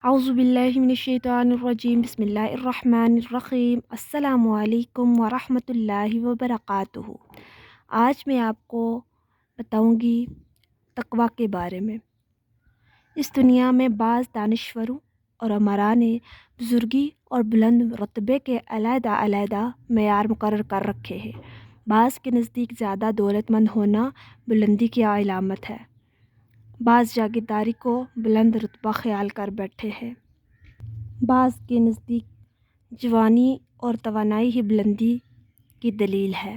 اعوذ باللہ من الشیطان الرجیم، بسم اللہ الرحمن الرحیم۔ السلام علیکم ورحمۃ اللہ وبرکاتہ۔ آج میں آپ کو بتاؤں گی تقوی کے بارے میں۔ اس دنیا میں بعض دانشوروں اور امراء نے بزرگی اور بلند رتبے کے علیحدہ علیحدہ معیار مقرر کر رکھے ہیں۔ بعض کے نزدیک زیادہ دولت مند ہونا بلندی کی علامت ہے، بعض جاگیرداری کو بلند رتبہ خیال کر بیٹھے ہیں، بعض کے نزدیک جوانی اور توانائی ہی بلندی کی دلیل ہے۔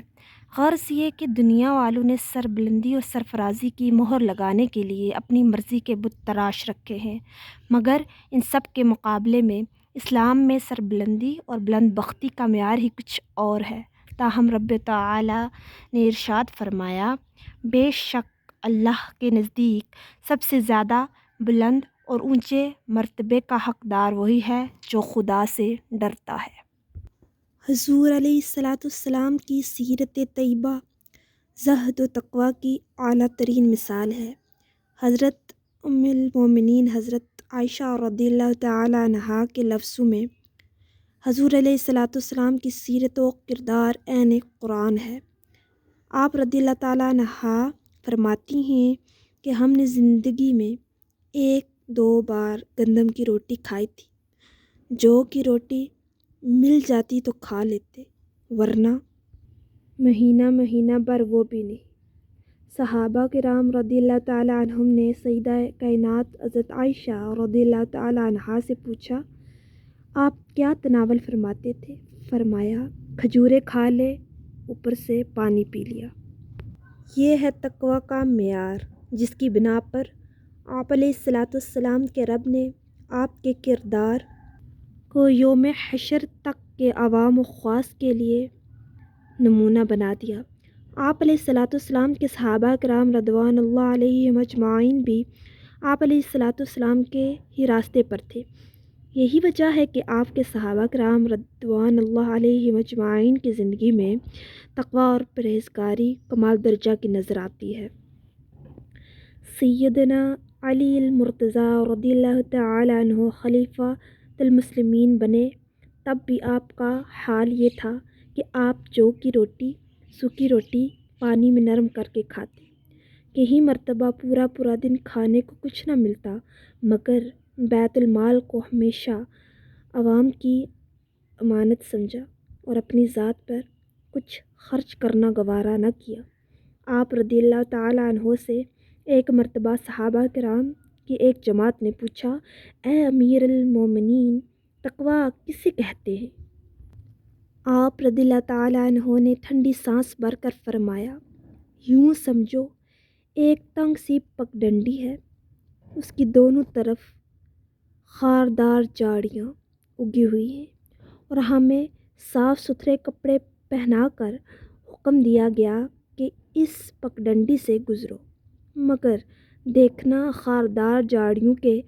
غرض یہ کہ دنیا والوں نے سر بلندی اور سرفرازی کی مہر لگانے کے لیے اپنی مرضی کے بت تراش رکھے ہیں، مگر ان سب کے مقابلے میں اسلام میں سر بلندی اور بلند بختی کا معیار ہی کچھ اور ہے۔ تاہم رب تعالی نے ارشاد فرمایا، بے شک اللہ کے نزدیک سب سے زیادہ بلند اور اونچے مرتبے کا حقدار وہی ہے جو خدا سے ڈرتا ہے۔ حضور علیہ السلام کی سیرت طیبہ زہد و تقوی کی اعلیٰ ترین مثال ہے۔ حضرت ام المومنین حضرت عائشہ رضی اللہ تعالی عنہا کے لفظوں میں حضور علیہ السلام کی سیرت و کردار عین قرآن ہے۔ آپ رضی اللہ تعالی عنہا فرماتی ہیں کہ ہم نے زندگی میں 1-2 بار گندم کی روٹی کھائی تھی، جو کی روٹی مل جاتی تو کھا لیتے، ورنہ مہینہ بھر وہ بھی نہیں۔ صحابہ کرام رضی اللہ تعالی عنہم نے سیدہ کائنات حضرت عائشہ رضی اللہ تعالی عنہا سے پوچھا، آپ کیا تناول فرماتے تھے؟ فرمایا، کھجوریں کھا لے، اوپر سے پانی پی لیا۔ یہ ہے تقوی کا معیار، جس کی بنا پر آپ علیہ السلام کے رب نے آپ کے کردار کو یوم حشر تک کے عوام و خواص کے لیے نمونہ بنا دیا۔ آپ علیہ السلام کے صحابہ کرام رضوان اللہ علیہم اجمعین بھی آپ علیہ السلام کے ہی راستے پر تھے۔ یہی وجہ ہے کہ آپ کے صحابہ کرام رضوان اللہ علیہم اجمعین کی زندگی میں تقوی اور پرہیزگاری کمال درجہ کی نظر آتی ہے۔ سیدنا علی المرتضیٰ رضی اللہ تعالی عنہ خلیفہ المسلمین بنے، تب بھی آپ کا حال یہ تھا کہ آپ جو کی روٹی، سوکھی روٹی پانی میں نرم کر کے کھاتے۔ کئی مرتبہ پورا دن کھانے کو کچھ نہ ملتا، مگر بیت المال کو ہمیشہ عوام کی امانت سمجھا اور اپنی ذات پر کچھ خرچ کرنا گوارا نہ کیا۔ آپ رضی اللہ تعالی عنہ سے ایک مرتبہ صحابہ کرام کی ایک جماعت نے پوچھا، اے امیر المومنین، تقوی کسے کہتے ہیں؟ آپ رضی اللہ تعالی عنہ نے ٹھنڈی سانس بھر کر فرمایا، یوں سمجھو ایک تنگ سی پگڈنڈی ہے، اس کی دونوں طرف خاردار جھاڑیاں اگی ہوئی ہیں، اور ہمیں صاف ستھرے کپڑے پہنا کر حکم دیا گیا کہ اس پگڈنڈی سے گزرو، مگر دیکھنا خاردار جھاڑیوں کے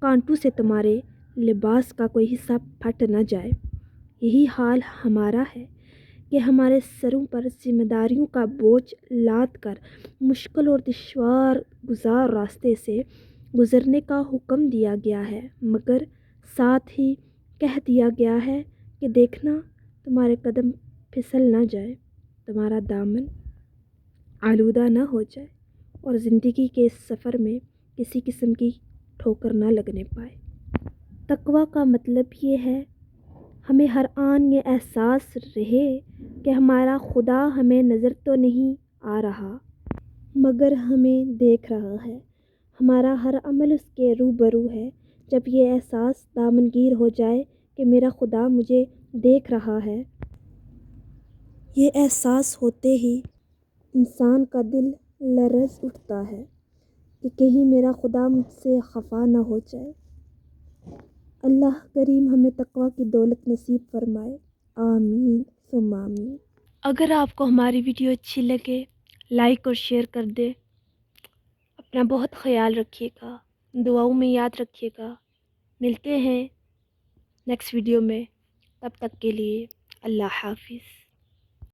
کانٹوں سے تمہارے لباس کا کوئی حصہ پھٹ نہ جائے۔ یہی حال ہمارا ہے کہ ہمارے سروں پر ذمہ داریوں کا بوجھ لاد کر مشکل اور دشوار گزار راستے سے گزرنے کا حکم دیا گیا ہے، مگر ساتھ ہی کہہ دیا گیا ہے کہ دیکھنا تمہارے قدم پھسل نہ جائے، تمہارا دامن آلودہ نہ ہو جائے، اور زندگی کے اس سفر میں کسی قسم کی ٹھوکر نہ لگنے پائے۔ تقوی کا مطلب یہ ہے ہمیں ہر آن یہ احساس رہے کہ ہمارا خدا ہمیں نظر تو نہیں آ رہا، مگر ہمیں دیکھ رہا ہے، ہمارا ہر عمل اس کے روبرو ہے۔ جب یہ احساس دامنگیر ہو جائے کہ میرا خدا مجھے دیکھ رہا ہے، یہ احساس ہوتے ہی انسان کا دل لرز اٹھتا ہے کہ کہیں میرا خدا مجھ سے خفا نہ ہو جائے۔ اللہ کریم ہمیں تقوی کی دولت نصیب فرمائے، آمین ثم آمین۔ اگر آپ کو ہماری ویڈیو اچھی لگے، لائک اور شیئر کر دے۔ اپنا بہت خیال رکھیے گا، دعاؤں میں یاد رکھیے گا۔ ملتے ہیں نیکسٹ ویڈیو میں، تب تک کے لیے اللہ حافظ۔